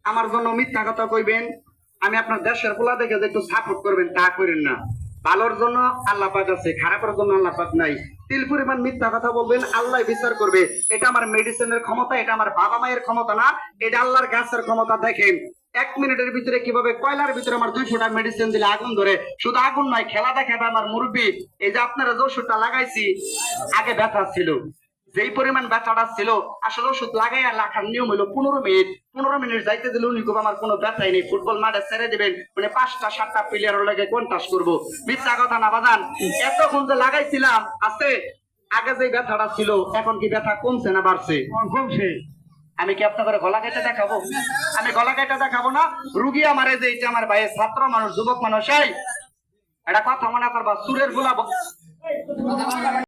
আমার জন্য মিথ্যা কথা কইবেন, আমি আপনার দেশের পোলা দেখে যে একটু সাপোর্ট করবেন তা করেন না। ভালোর জন্য আল্লাহ পাক আছে, খারাপের জন্য আল্লাহ পাক নাই। তিল পরিমাণ মিথ্যা কথা বলবেন, আল্লাহ বিচার করবে। এটা আমার মেডিসিনের ক্ষমতা, এটা আমার বাবা মায়ের ক্ষমতা না, এটা আল্লাহর গাছের ক্ষমতা। দেখেন 1 মিনিটের ভিতরে কিভাবে কয়লার ভিতরে আমার 200 টা মেডিসিন দিলে আগুন ধরে। শুধু আগুন নয়, খেলা দেখাবে আমার মুরব্বী। এই যে আপনারা যে ওষুধটা লাগাইছি, আগে ব্যথা ছিল, যেই পরিমাণ ব্যথাটা ছিল, আসলে ওষুধ লাগাইয়া রাখার নিয়ম হলো 15 মিনিট। 15 মিনিট যাইতে দিলে উনি খুব আমার কোনো ব্যথাই নেই, ফুটবল মাঠে ছেড়ে দিবেন, মানে 5টা 7টা প্লেয়ারের লাগে কন্টাস করবো। মিথ্যা কথা না বাজান, এতক্ষণ যে লাগাইছিলাম আছে, আগে যে ব্যথাটা ছিল এখন কি ব্যথা কমছে না বাড়ছে? কমছে। আমি কি আপনাদের গলা কেটে দেখাবো? আমি গলা কেটে দেখাবো না। রুগী আমার এই যে এটা আমার ভাইয়ের ছাত্র মানুষ, যুবক মানুষ, এই এটা কথা মনে করবা, সুরের গোলা